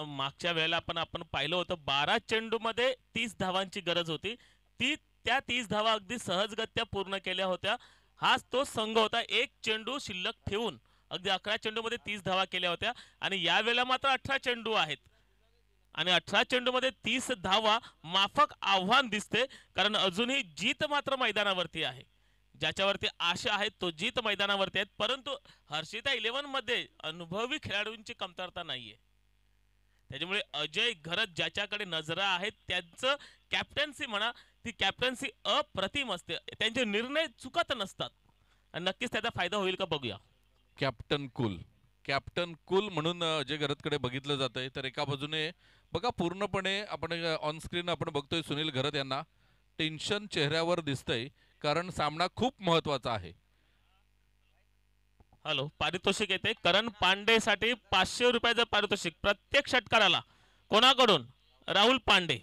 मागच्या वेळेला आपण पाहिलं होतं 12 चेंडूमध्ये 30 धावांची गरज होती. त्या 30 धावा अगदी सहजगत्या पूर्ण केल्या होत्या. हाच तो संघ होता. एक चेंडू शिल्लक ठेवून अगदी 11 चेंडूमध्ये 30 धावा केल्या होत्या. आणि यावेळेला मात्र 18 चेंडू आहेत आणि 18 चेंडूमध्ये 30 धावा माफक आव्हान दिसते, कारण अजूनही जीत मात्र मैदानावरती आहे. ज्याच्यावरती आशा आहेत तो जीत मैदानावरती आहेत. परंतु हर्षिता 11 मध्ये अनुभवी खेळाडूंची कमतरता नाहीये. त्याच्यामुळे अजय घरत ज्याच्याकडे नजरा आहेत त्यांचं कॅप्टन्सी म्हणा, ती कॅप्टन्सी अप्रतिम असते. त्यांचे निर्णय चुकत नसतात आणि नक्कीच त्याचा फायदा होईल का बघूया. कॅप्टन कूल म्हणून अजय घरतकडे बघितलं जातंय. तर एका बाजूने बघा पूर्णपणे आपण ऑन स्क्रीन आपण बघतोय सुनील घरत यांना टेन्शन चेहऱ्यावर दिसतंय, कारण सामना खूप महत्वाचा आहे. हॅलो, पारितोषिक येते करण पांडेसाठी 500 रुपयाचं पारितोषिक प्रत्येक षटकाराला. कोणाकडून? राहुल पांडे.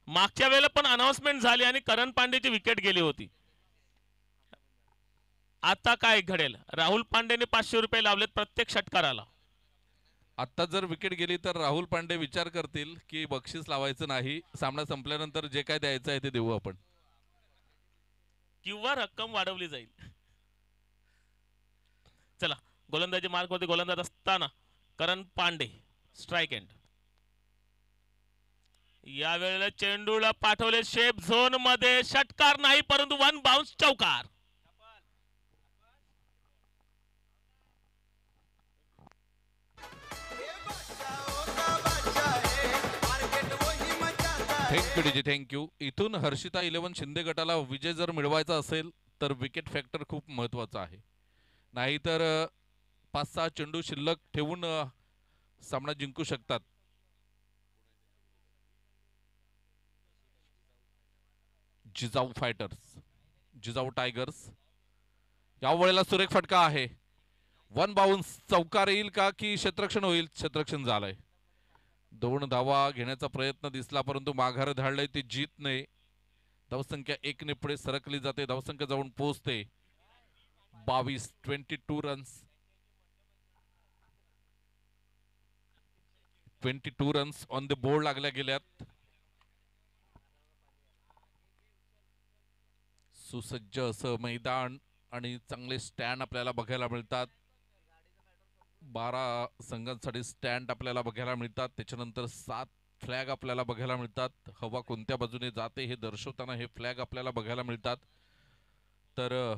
मागच्या वेळेला पण अनाउन्समेंट झाली आणि करण पांडेची विकेट गेली होती. आता काय घडेल? राहुल पांडेने 500 रुपये लावलेत प्रत्येक षटकाराला. आता जर विकेट गेली तर राहुल पांडे विचार करतील की बक्षीस लावायचं नाही, सामना संपल्यानंतर जे काय द्यायचं आहे ते देऊ आपण, किंवा रक्कम वाढवली जाईल. चला, गोलंदाजी मार्क होते. गोलंदाज असताना करण पांडे स्ट्राइक एंड. या वेळेला चेंडूला पाठवले शेप झोन मध्ये. षटकार नाही, परंतु 1 बाउन्स चौकार. Thank you DJ, thank you. इथून हर्षिता 11 शिंदे गटाला विजय जर मिळवायचा असेल तर विकेट फॅक्टर खूप महत्वाचा आहे. नाहीतर 5-6 चेंडू शिल्लक ठेवून सामना जिंकू शकतात. Jijau fighters, Jijau tigers. या वेळेला सुरेख फटका आहे. 1 बाउन्स चौकार येईल का की क्षेत्ररक्षण होईल? क्षेत्ररक्षण झालंय. 2 धावा घेण्याचा प्रयत्न दिसला, परंतु माघार धाडलंय ते जीत नाही. धावसंख्या 1 ने पुढे सरकली जाते. धावसंख्या जाऊन पोहोचते 22. 22 runs. 22 runs on the board लागल्या गेल्यात. सुसज्ज असं मैदान आणि चांगले स्टँड आपल्याला बघायला मिळतात. 12 संघांसाठी स्टँड आपल्याला बघायला मिळतात. त्याच्यानंतर 7 फ्लॅग आपल्याला बघायला मिळतात. हवा कोणत्या बाजूने जाते हे दर्शवताना हे फ्लॅग आपल्याला बघायला मिळतात. तर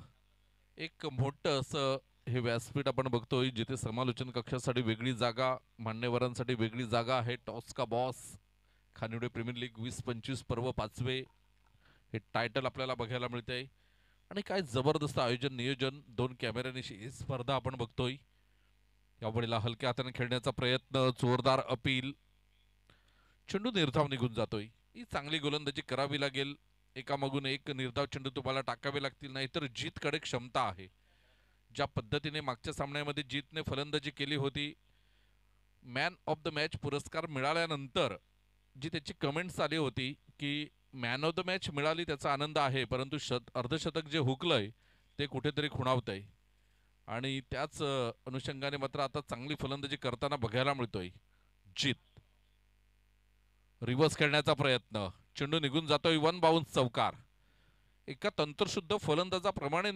एक मोठं असं हे व्यासपीठ आपण बघतोय, जिथे समालोचन कक्षासाठी वेगळी जागा, मान्यवरांसाठी वेगळी जागा आहे. टॉस का बॉस, खानिवडे प्रीमियर लीग 20-25 पर्व 5वे हे टायटल आपल्याला बघायला मिळते. आणि काय जबरदस्त आयोजन नियोजन. 2 कॅमेऱ्यानिशी ही स्पर्धा आपण बघतोय. यावेळेला हलक्या हाताने खेळण्याचा प्रयत्न, जोरदार अपील. चेंडू निर्धाव निघून जातोय. ही चांगली गोलंदाजी करावी लागेल. एकामागून एक निर्धाव चेंडू तुम्हाला टाकावे लागतील, नाहीतर जीतकडे क्षमता आहे. ज्या पद्धतीने मागच्या सामन्यामध्ये जीतने फलंदाजी केली होती, मॅन ऑफ द मॅच पुरस्कार मिळाल्यानंतर जी त्याची कमेंट्स आली होती की मॅन ऑफ द मॅच मिळाली त्याचा आनंद आहे, परंतु अर्धशतक जे हुकलंय ते कुठेतरी खुणावतंय. आणि त्याच अनुषंगाने मात्र आता चांगली फलंदाजी करताना बघायला मिळतोय जीत. रिव्हर्स खेळण्याचा प्रयत्न, चेंडू निघून जातोय, वन बाउन्स चौकार. एका तंत्रशुद्ध फलंदाजाप्रमाणे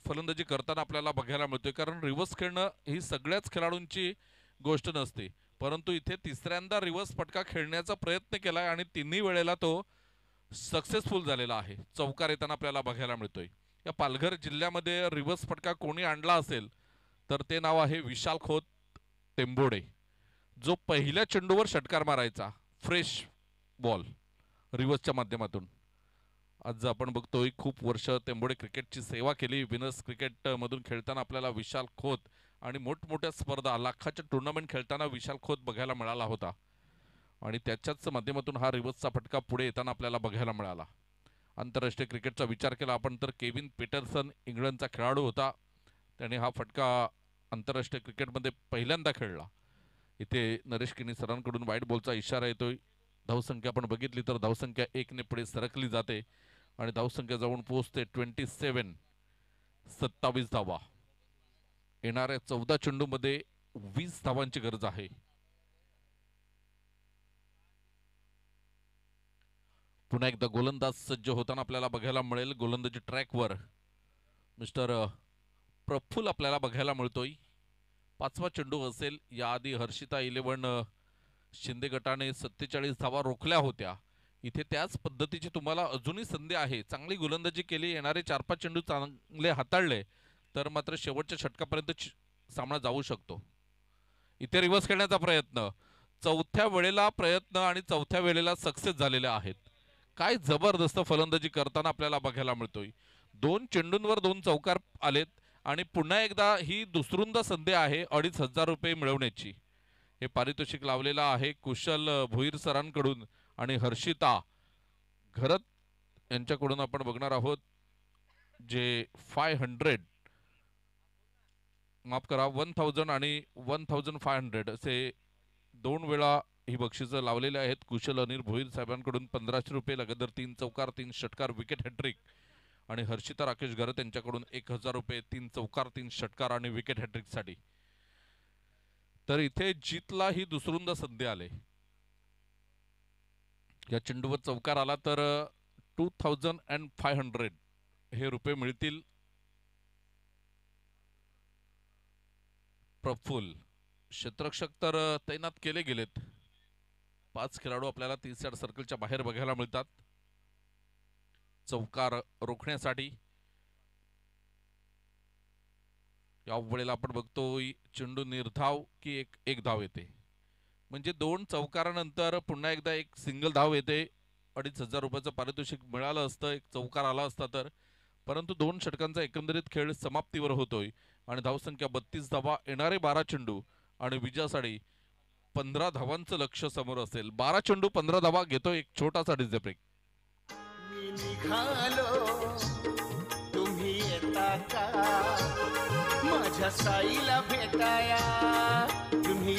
फलंदाजी करताना आपल्याला बघायला मिळतोय, कारण रिव्हर्स खेळणं ही सगळ्याच खेळाडूंची गोष्ट नसते, परंतु इथे तिसऱ्यांदा रिव्हर्स फटका खेळण्याचा प्रयत्न केलाय आणि तिन्ही वेळेला तो सक्सेसफुल झालेला आहे. चौकार येताना आपल्याला बघायला मिळतोय. या पालघर जिल्ह्यामध्ये रिव्हर्स फटका कोणी आणला असेल तर ते नाव आहे विशाल खोत टेंबोडे, जो पहिल्या चेंडूवर षटकार मारायचा, फ्रेश बॉल रिव्हर्सच्या माध्यमातून. आज आपण बघतोय खूप वर्ष टेंबोडे क्रिकेटची सेवा केली. विनर्स क्रिकेट मधून खेळताना आपल्याला विशाल खोत आणि मोठमोठ्या स्पर्धा, लाखाच्या टुर्नामेंट खेळताना विशाल खोत बघायला मिळाला होता आणि त्याच्याच माध्यमातून हा रिव्हर्सचा फटका पुढे येताना आपल्याला बघायला मिळाला. आंतरराष्ट्रीय क्रिकेटचा विचार केला आपण तर केविन पीटरसन इंग्लंडचा खेळाडू होता, त्याने हा फटका आंतरराष्ट्रीय क्रिकेटमध्ये पहिल्यांदा खेळला. इथे नरेश किनी सरांकडून वाईट बॉलचा इशारा येतोय. धावसंख्या आपण बघितली तर धावसंख्या 1 ने पुढे सरकली जाते आणि धावसंख्या जाऊन पोहोचते 27 धावा. येणाऱ्या 14 चेंडूमध्ये 20 धावांची गरज आहे. पुन्हा एकदा गोलंदाज सज्ज होताना आपल्याला बघायला मिळेल. गोलंदाजी ट्रॅकवर मिस्टर प्रफुल आपल्याला बघायला मिळतोय. 5वा चेंडू असेल. याआधी हर्षिता 11 शिंदे गटाने 47 धावा रोखल्या होत्या. इथे त्याच पद्धतीची तुम्हाला अजूनही संधी आहे. चांगली गोलंदाजी केली, येणारे 4-5 चेंडू चांगले हाताळले तर मात्र शेवटच्या षटकापर्यंत सामना जाऊ शकतो. इथे रिव्हर्स खेळण्याचा प्रयत्न, चौथ्या वेळेला प्रयत्न आणि चौथ्या वेळेला सक्सेस झालेले आहेत. काय जबरदस्त फलंदाजी करताना आपल्याला बघायला मिळतोय. 2 चेंडूंवर 2 चौकार आलेत आणि पुन्हा एकदा ही दुसरुंदा संधी आहे 2,500 रुपये मिळवण्याची. हे पारितोषिक लावलेलं आहे कुशल भोईर सरांकडून आणि हर्षिता घरत यांच्याकडून आपण बघणार आहोत. जे 500 माफ करा 1000 आणि 1500 असे 2 वेळा ही बक्षिसं लावलेले आहेत. कुशल अनिल भोईर साहेबांकडून 1500 रुपये, लगेदर 3 चौकार 3 षटकार विकेट हॅट्रिक, आणि हर्षिता राकेश घरत यांच्याकडून 1000 रुपये 3 चौकार 3 षटकार आणि विकेट हॅट्रिक साठी. तर इथे जीतला ही दुसरुंदा संधी आले. या चेंडूवर चौकार आला तर 2500 हे रुपये मिळतील. प्रफुल क्षेत्ररक्षक तर तैनात केले गेलेत. 5 खेळाडू आपल्याला 30 यार्ड सर्कलच्या बाहेर बघायला मिळतात चौकार रोखण्यासाठी. या वेळेला आपण बघतोय चेंडू निर्धाव की एक धाव येते, म्हणजे 2 चौकारानंतर पुन्हा एकदा एक सिंगल धाव येते. 2500 रुपयाचं पारितोषिक मिळालं असतं एक चौकार आला असता तर, परंतु 2 षटकांचा एकंदरीत खेळ समाप्तीवर होतोय आणि धावसंख्या 32 धावा, येणारे 12 चेंडू आणि विजयासाठी 15 धावांचं लक्ष समोर असेल. 12 चेंडू 15 धावा घेतोय एक छोटासा डिझे ब्रेक. मी निघालो तुम्ही येता का माझ्या साईला भेटाया तुम्ही.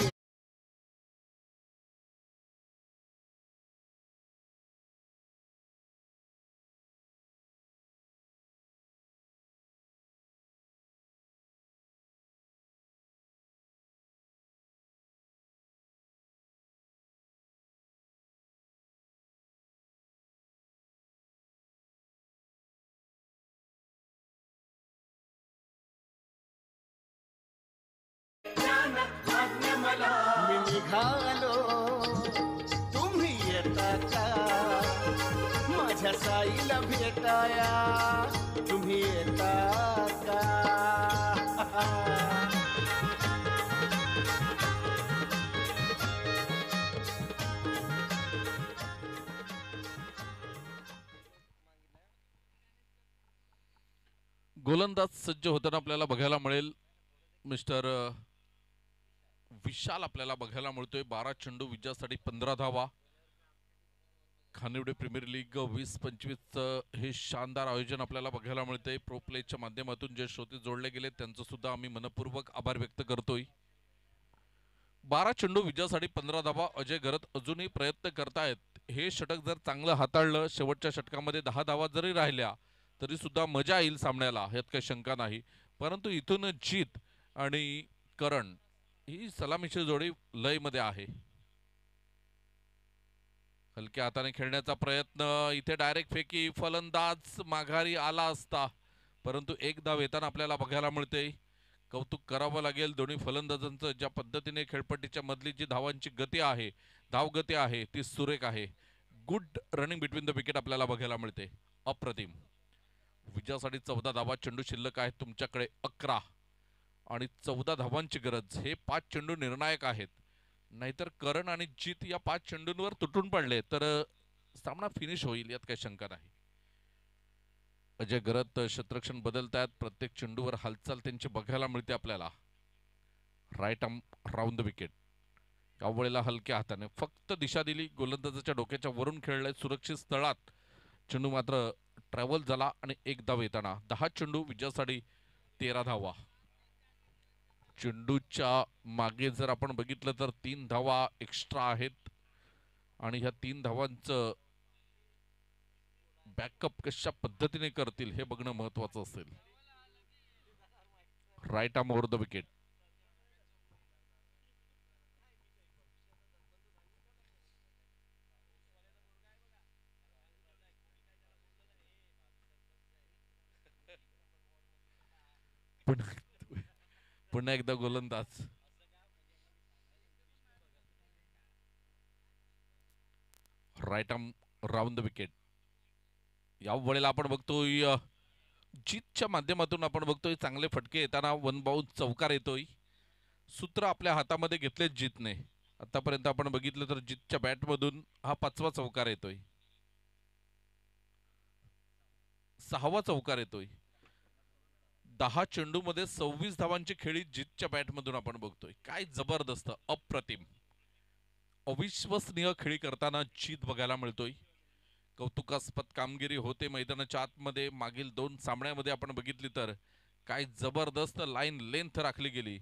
मी निघालो तुम्ही येता का माझ्या साईला भेटाया तुम्ही येता का. गोलंदाज सज्ज होताना आपल्याला बघायला मिळेल मिस्टर विशाल आपल्याला बघायला मिळतोय. 12 चेंडू विजयासाठी 15 धावा. खानिवडे प्रीमियर लीग 20-25 हे शानदार आयोजन आपल्याला बघायला मिळते. प्रो प्लेच्या माध्यमातून जे श्रोते जोडले गेले त्यांचं सुद्धा आम्ही मनपूर्वक आभार व्यक्त करतोय. 12 चेंडू विजयासाठी 15 धावा. अजय घरत अजूनही प्रयत्न करतायत. हे षटक जर चांगलं हाताळलं, शेवटच्या षटकामध्ये 10 धावा जरी राहिल्या तरी सुद्धा मजा येईल सामन्याला, ह्यात काही शंका नाही. परंतु इथून जीत आणि करण ही सलामीची जोडी लय मध्ये आहे. हलक्या हाताने खेळण्याचा प्रयत्न, इथे डायरेक्ट फेकी, फलंदाज माघारी आला असता परंतु एक धाव येताना आपल्याला बघायला मिळते. कौतुक करावं लागेल दोन्ही फलंदाजांचं. ज्या पद्धतीने खेळपट्टीच्या मधली जी धावांची गती आहे, धावगती आहे ती सुरेख आहे. Good running between the wicket आपल्याला बघायला मिळते. अप्रतिम. विजयासाठी 14 धावा, चेंडू शिल्लक आहेत तुमच्याकडे 11 आणि 14 धावांची गरज. हे 5 चेंडू निर्णायक आहेत, नाहीतर करण आणि जीत या 5 चेंडूंवर तुटून पडले तर सामना फिनिश होईल यात काही शंका नाही. अजय गरत क्षेत्ररक्षण बदलतात, प्रत्येक चेंडूवर हालचाल त्यांची बघायला मिळते आपल्याला. Right arm round the wicket. यावेळेला हलक्या हाताने फक्त दिशा दिली, गोलंदाजाच्या डोक्याच्या वरून खेळले सुरक्षित स्थळात. चेंडू मात्र ट्रॅव्हल झाला आणि एक धाव येताना 10 चेंडू विजयासाठी 13 धावा. चेंडूच्या मागे जर आपण बघितलं तर 3 धावा एक्स्ट्रा आहेत आणि ह्या 3 धावांचं बॅकअप कशा पद्धतीने करतील हे बघणं महत्वाचं असेल. Right arm over the wicket. पुन्हा एकदा गोलंदाज. Right arm round the wicket. या वेळेला आपण बघतोय जीतच्या माध्यमातून आपण बघतोय चांगले फटके येताना वन बाउंस चौकार येतोय. सूत्र आपल्या हातामध्ये घेतले जीतने. आतापर्यंत आपण बघितलं तर जीतच्या बॅटमधून हा 5वा चौकार येतोय, 6वा चौकार येतोय. 10 चेंडू मध्ये 26 धावांची खेळी जीतच्या बॅटमधून आपण बघतोय. काय जबरदस्त, अप्रतिम, अविश्वसनीय खेळी करताना जीत बघायला मिळतोय. कौतुकास्पद कामगिरी होते मैदानाच्या आतमध्ये. मागील 2 सामन्यामध्ये आपण बघितली तर काय जबरदस्त लाईन लेंथ राखली गेली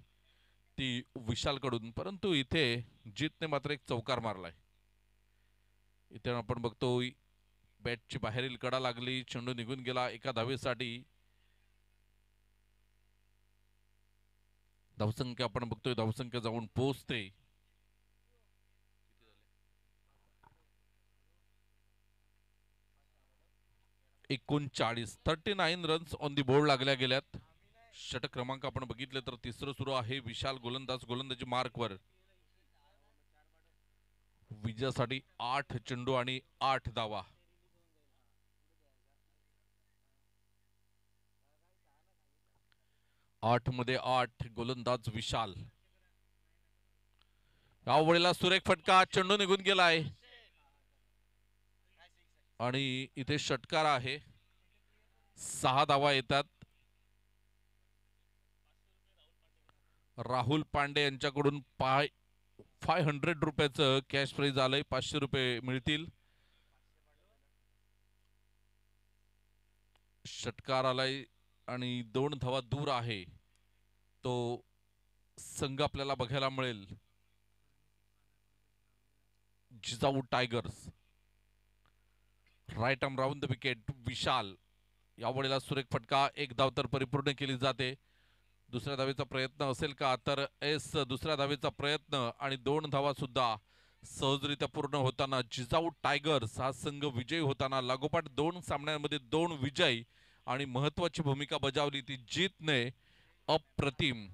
ती विशालकडून, परंतु इथे जीतने मात्र एक चौकार मारलाय. इथे आपण बघतोय बॅटची बाहेरील कडा लागली, चेंडू निघून गेला एका धावेसाठी. धावसंख्या आपण बघतोय, धावसंख्या जाऊन पोहोचते 39 रन्स ऑन दी बोर्ड लागल्या गेल्यात. षटक क्रमांक आपण बघितले तर तिसरं सुरू आहे. विशाल गोलंदाजी मार्कवर. विजयासाठी 8 चेंडू आणि 8 धावा. आठ मध्ये 8 गोलंदाज विशाल. यावेळेला सुरेख फटका, चेंडू निघून गेलाय आणि इथे षटकार आहे. 6 धावा येतात. राहुल पांडे यांच्याकडून 500 रुपयाचं कॅश प्राइज आलंय. 500 रुपये मिळतील. षटकार आलाय आणि 2 धावा दूर आहे तो संघ आपल्याला बघायला मिळेल, Jijau Tigers. Right arm round the wicket Vishal. यावेळेला सुरेख फटका, 1 धाव तर परिपूर्ण केली जाते. दुसऱ्या धावेचा प्रयत्न असेल का, तर दुसऱ्या धावेचा प्रयत्न आणि 2 धावा सुद्धा सहजरित्या पूर्ण होताना जिजाऊ टायगर्स हा संघ विजयी होताना. लागोपाठ 2 सामन्यांमध्ये 2 विजय आणि महत्वाची भूमिका बजावली ती जीतने. अप्रतिम.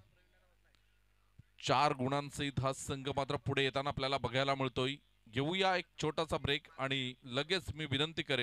4 गुणांसहित हा संघ मात्र पुढे येताना आपल्याला बघायला मिळतोय. घेऊया एक छोटासा ब्रेक आणि लगेच मी विनंती करेन